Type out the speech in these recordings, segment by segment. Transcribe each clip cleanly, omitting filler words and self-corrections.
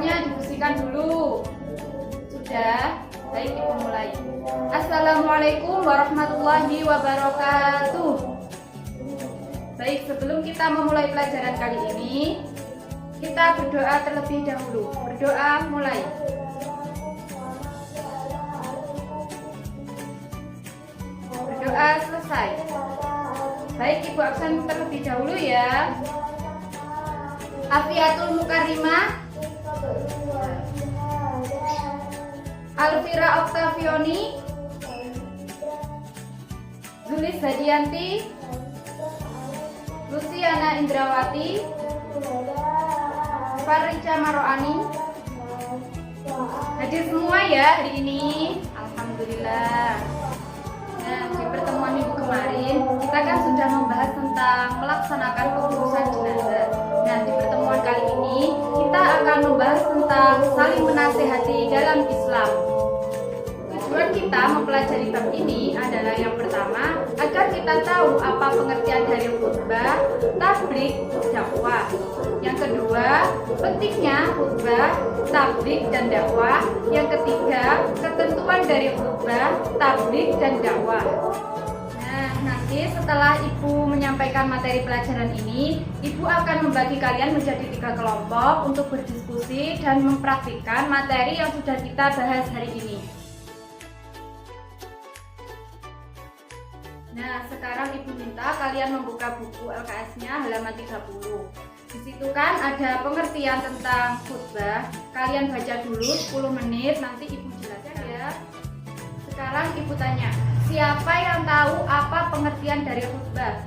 semuanya dibersihkan dulu. Sudah? Baik, Ibu mulai. Assalamualaikum warahmatullahi wabarakatuh. Baik, sebelum kita memulai pelajaran kali ini, kita berdoa terlebih dahulu. Berdoa mulai. Berdoa selesai. Baik, Ibu absen terlebih dahulu ya. Afiatul Mukarrimah, Alvira Oktavioni, Zulis Hadianti, Luciana Indrawati, Farica Maroani. Hadir semua ya hari ini. Alhamdulillah. Nah, di pertemuan minggu kemarin kita kan sudah membahas tentang melaksanakan pengurusan jenazah. Nah, di pertemuan kali ini kita akan membahas tentang saling menasehati dalam Islam. Tujuan kita mempelajari bab ini adalah yang pertama, agar kita tahu apa pengertian dari khutbah, tabligh, dakwah. Yang kedua, pentingnya khutbah, tabligh, dan dakwah. Yang ketiga, ketentuan dari khutbah, tabligh, dan dakwah. Nah, nanti setelah Ibu menyampaikan materi pelajaran ini, Ibu akan membagi kalian menjadi 3 kelompok untuk berdiskusi dan mempraktikkan materi yang sudah kita bahas hari ini. Nah, sekarang Ibu minta kalian membuka buku LKS-nya halaman 30. Di situ kan ada pengertian tentang khutbah. Kalian baca dulu 10 menit, nanti Ibu jelaskan ya. Sekarang Ibu tanya, siapa yang tahu apa pengertian dari khutbah?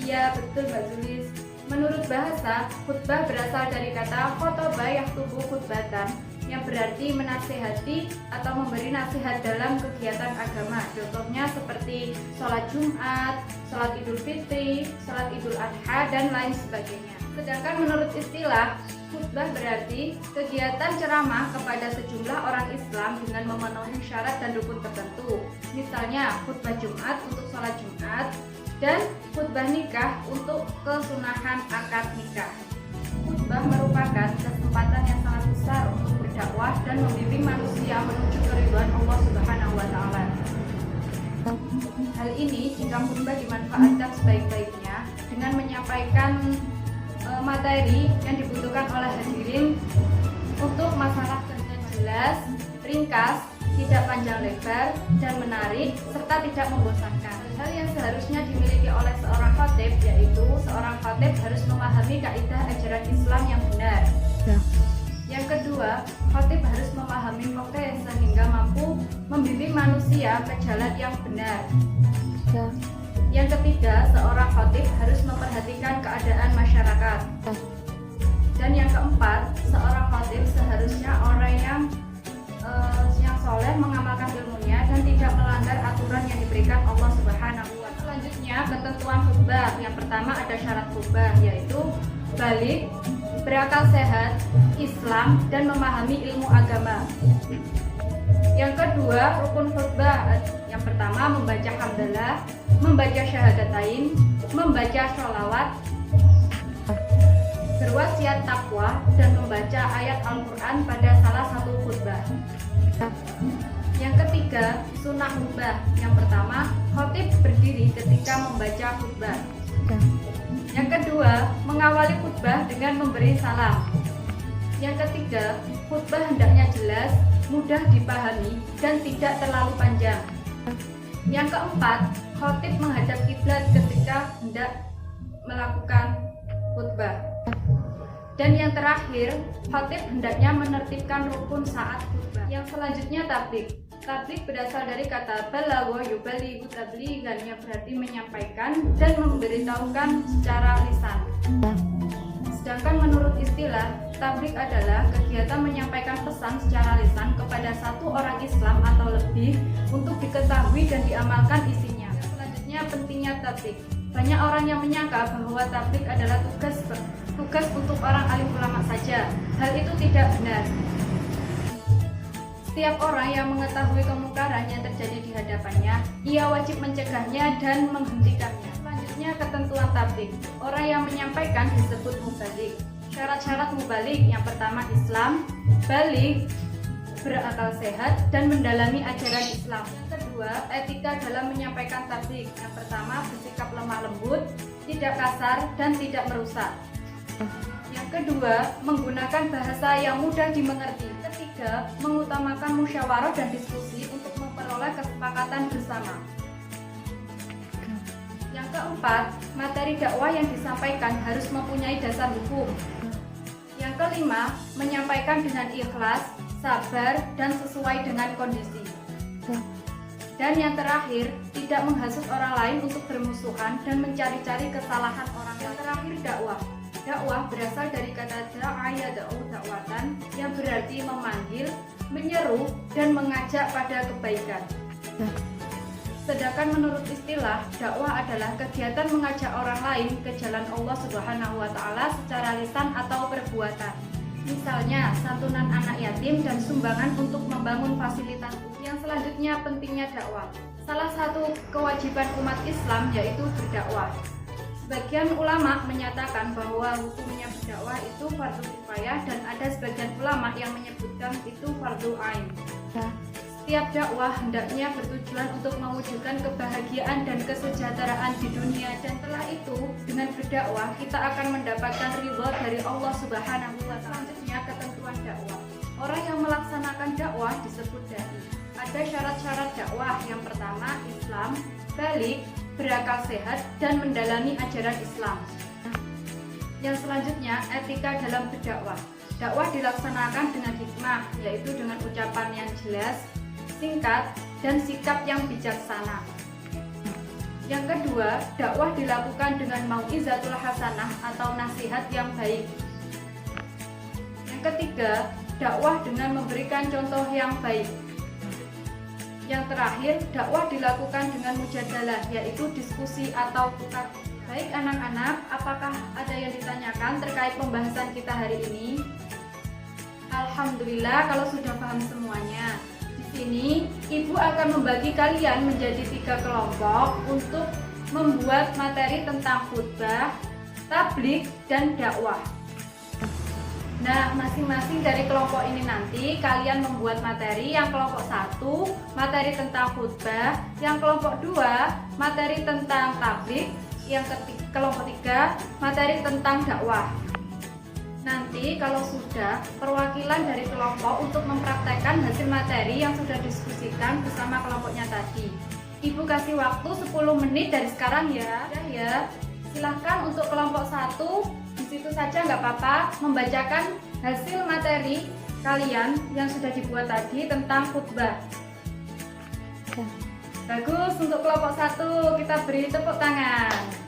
Iya, betul Mbak Zulis. Menurut bahasa, khutbah berasal dari kata khotobah yang tubuh khutbatan, yang berarti menasehati atau memberi nasihat dalam kegiatan agama. Contohnya seperti sholat Jumat, sholat Idul Fitri, sholat Idul Adha, dan lain sebagainya. Sedangkan menurut istilah, khutbah berarti kegiatan ceramah kepada sejumlah orang Islam dengan memenuhi syarat dan rukun tertentu. Misalnya khutbah Jumat untuk sholat Jumat, dan khutbah nikah untuk kesunahan akad nikah. Khutbah merupakan kesempatan yang sangat besar untuk berdakwah dan membimbing manusia menuju keridhaan Allah Subhanahu wa taala. Hal ini jika khutbah dimanfaatkan sebaik-baiknya dengan menyampaikan materi yang dibutuhkan oleh hadirin untuk masalah dengan jelas, ringkas, tidak panjang lebar, dan menarik, serta tidak membosankan. Hal yang seharusnya dimiliki oleh seorang khatib, yaitu seorang khatib harus memahami kaidah ajaran Islam yang benar. Ya. Yang kedua, khatib harus memahami fikih sehingga mampu membimbing manusia ke jalan yang benar. Ya. Yang ketiga, seorang khatib harus memperhatikan keadaan masyarakat. Ya. Dan yang keempat, seorang khatib seharusnya orang yang soleh, mengamalkan ilmunya dan tidak melanggar aturan yang diberikan Allah Subhanahu wa taala. Selanjutnya, ketentuan khutbah. Yang pertama ada syarat khutbah, yaitu balik, berakal sehat, Islam, dan memahami ilmu agama. Yang kedua, rukun khutbah. Yang pertama, membaca hamdalah, membaca syahadatain, membaca sholawat, berwasiat takwa, dan membaca ayat Al-Quran pada salah satu khutbah. Yang ketiga, sunnah khutbah. Yang pertama, khatib berdiri ketika membaca khutbah. Yang kedua, mengawali khutbah dengan memberi salam. Yang ketiga, khutbah hendaknya jelas, mudah dipahami, dan tidak terlalu panjang. Yang keempat, khatib menghadap kiblat ketika hendak melakukan khutbah. Dan yang terakhir, khatib hendaknya menertibkan rukun saat khutbah. Yang selanjutnya tabligh. Tabligh berasal dari kata balagha yubalighu tablighan, yang berarti menyampaikan dan memberitahukan secara lisan. Sedangkan menurut istilah, tabligh adalah kegiatan menyampaikan pesan secara lisan kepada satu orang Islam atau lebih untuk diketahui dan diamalkan isinya. Selanjutnya, pentingnya tabligh. Banyak orang yang menyangka bahwa tabligh adalah tugas untuk orang alim ulama saja. Hal itu tidak benar. Setiap orang yang mengetahui kemungkaran yang terjadi di hadapannya, ia wajib mencegahnya dan menghentikannya. Selanjutnya, Selanjutnya ketentuan tabligh. Orang yang menyampaikan disebut mubalik. Syarat-syarat mubalik yang pertama Islam, balik, berakal sehat, dan mendalami ajaran Islam. Yang kedua, etika dalam menyampaikan tabligh. Yang pertama, bersikap lemah lembut, tidak kasar, dan tidak merusak. Yang kedua, menggunakan bahasa yang mudah dimengerti. Ketiga, mengutamakan musyawarah dan diskusi untuk memperoleh kesepakatan bersama. Yang keempat, materi dakwah yang disampaikan harus mempunyai dasar hukum. Yang kelima, menyampaikan dengan ikhlas, sabar, dan sesuai dengan kondisi. Dan yang terakhir, tidak menghasut orang lain untuk bermusuhan dan mencari-cari kesalahan orang lain. Yang terakhir, dakwah. Dakwah berasal dari kata da'a yad'u da'watan, yang berarti memanggil, menyeru, dan mengajak pada kebaikan. Sedangkan menurut istilah, dakwah adalah kegiatan mengajak orang lain ke jalan Allah Subhanahu wa Ta'ala secara lisan atau perbuatan. Misalnya, santunan anak yatim dan sumbangan untuk membangun fasilitas. Yang selanjutnya, pentingnya dakwah. Salah satu kewajiban umat Islam yaitu berdakwah. Sebagian ulama menyatakan bahwa hukumnya berdakwah itu fardu kifayah, dan ada sebagian ulama yang menyebutkan itu fardu ain. Setiap dakwah hendaknya bertujuan untuk mewujudkan kebahagiaan dan kesejahteraan di dunia, dan setelah itu dengan berdakwah kita akan mendapatkan ridho dari Allah Subhanahu wa Ta'ala. Selanjutnya, ketentuan dakwah. Orang yang melaksanakan dakwah disebut dai. Ada syarat-syarat dakwah. Yang pertama, Islam, balik, berakal sehat, dan mendalami ajaran Islam. Yang selanjutnya, etika dalam berdakwah. Dakwah dilaksanakan dengan hikmah, yaitu dengan ucapan yang jelas, singkat, dan sikap yang bijaksana. Yang kedua, dakwah dilakukan dengan mau'izatul hasanah atau nasihat yang baik. Yang ketiga, dakwah dengan memberikan contoh yang baik. Yang terakhir, dakwah dilakukan dengan mujadalah, yaitu diskusi atau tukar. Baik anak-anak, apakah ada yang ditanyakan terkait pembahasan kita hari ini? Alhamdulillah kalau sudah paham semuanya. Di sini, Ibu akan membagi kalian menjadi 3 kelompok untuk membuat materi tentang khutbah, tabligh, dan dakwah. Nah, masing-masing dari kelompok ini nanti kalian membuat materi. Yang kelompok 1, materi tentang khutbah. Yang kelompok 2, materi tentang tabligh. Yang kelompok 3, materi tentang dakwah. Nanti kalau sudah, perwakilan dari kelompok untuk mempraktekkan hasil materi yang sudah diskusikan bersama kelompoknya tadi. Ibu kasih waktu 10 menit dari sekarang ya. Ya, silahkan untuk kelompok 1, di situ saja nggak apa-apa, membacakan hasil materi kalian yang sudah dibuat tadi tentang khutbah. Bagus, untuk kelompok 1 kita beri tepuk tangan.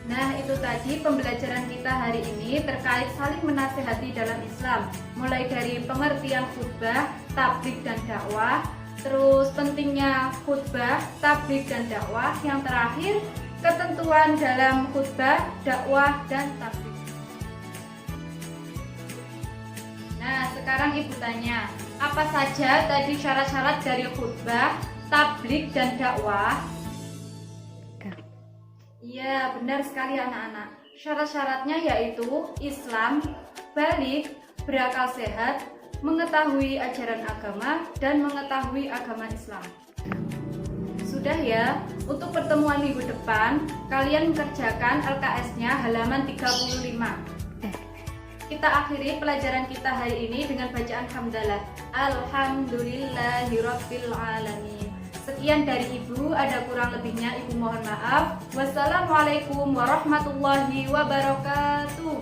Nah, itu tadi pembelajaran kita hari ini terkait saling menasehati dalam Islam. Mulai dari pengertian khutbah, tabligh, dan dakwah, terus pentingnya khutbah, tabligh, dan dakwah. Yang terakhir, ketentuan dalam khutbah, dakwah, dan tabligh. Nah, sekarang Ibu tanya, apa saja tadi syarat-syarat dari khutbah, tabligh, dan dakwah? Iya, benar sekali anak-anak. Syarat-syaratnya yaitu Islam, balik, berakal sehat, mengetahui ajaran agama, dan mengetahui agama Islam. Sudah ya, untuk pertemuan minggu depan, kalian mengerjakan LKS-nya halaman 35. Kita akhiri pelajaran kita hari ini dengan bacaan hamdalah. Alhamdulillahirabbil alamin. Sekian dari Ibu, ada kurang lebihnya Ibu mohon maaf. Wassalamualaikum warahmatullahi wabarakatuh.